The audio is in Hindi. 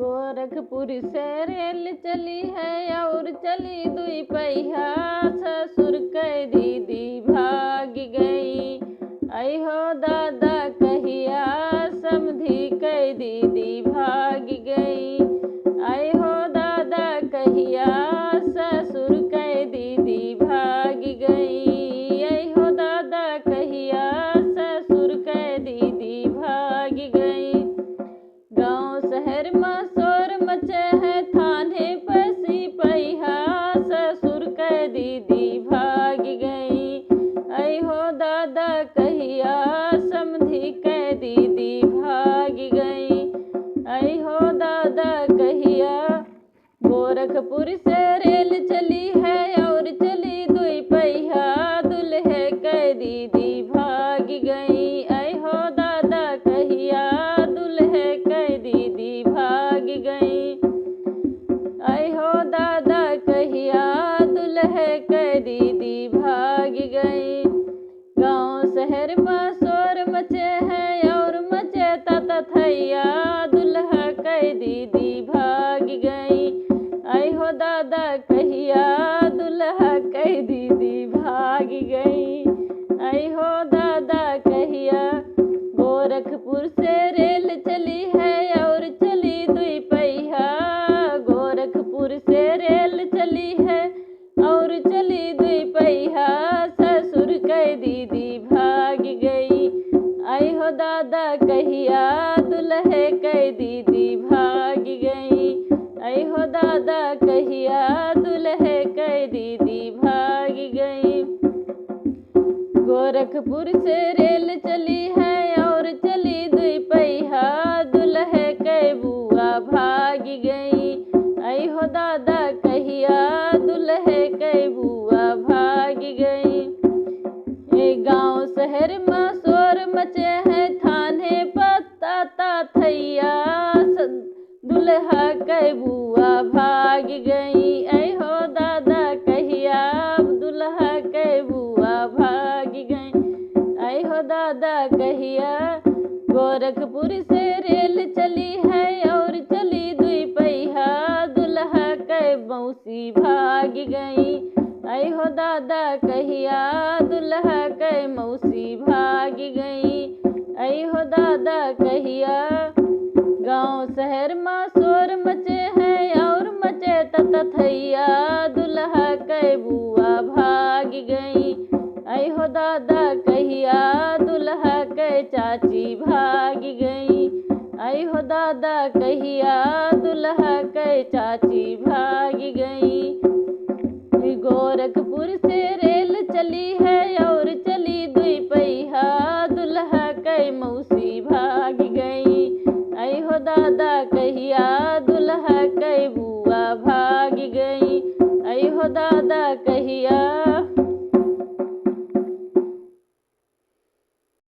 गोरखपुर से रेल चली है और चली दुई पहिया, ससुर के दीदी भाग गई। आई हो दादा कहिया समधी के दीदी भाग गई। आई हो दादा कहिया ससुर के दीदी भाग गई। आई हो दादा कहिया ससुर के दीदी भाग गई। गाँव शहर में शोर मचे है, थाने पर सिपहिया, ससुर के दीदी भाग गई। आई हो दादा कहिया समधी के दीदी भाग गई। आई हो दादा कहिया गोरखपुर से रेल चली है और चली दुई पहिया, दुल्हे के दीदी भाग गई। आई हो दादा कहिया दुल्हे के दीदी भाग गई। आई हो दादा कहिया दुल्हे के दीदी भाग गई। गाँव शहर में शोर मचे है और मचे तथैया, दुल्हा के दीदी भाग गई। आई हो दादा कहिया दुल्हा के दीदी भाग गई। आई हो दादा कहिया गोरखपुर से रेल चली है और चली दुई पहिया। गोरखपुर से रेल चली है और चली दुई पहिया, ससुर के दीदी भाग गई। आई हो दादा कहिया दुल्हे के दीदी भाग गई। आई हो दादा कहिया दुल्हे के दीदी भाग गई। गोरखपुर से रेल चली है और चली दुई पहिया, दुल्हे के बुआ भाग गई। आई हो दादा कहिया दुल्हे के बुआ भाग गई। ये गाँव शहर में शोर मचे है, थाने पता थैया, दुल्हा के बुआ भाग गई। आई हो दादा कहिया दुल्हा के बुआ भाग गई। आई हो दादा कहिया गोरखपुर से रेल चली है और चली दुई पहिया, दुल्हा के मौसी भाग गई। आई हो दादा कहिया दुल्हा के मौसी भाग गई। आई हो दादा कहिया गाँव शहर में शोर मचे है और मचे तथैया, दुल्हा के बुआ भाग गई। आई हो दादा कहिया दुल्हा के चाची भाग गई। आई हो दादा कहिया दुल्हा के चाची भाग गई। गोरखपुर से रेल चली है और चली दुई पहिया, दुल्हा के मौसी भाग गई। आई हो दादा कहिया दुल्हा के बुआ भाग गई। आई हो दादा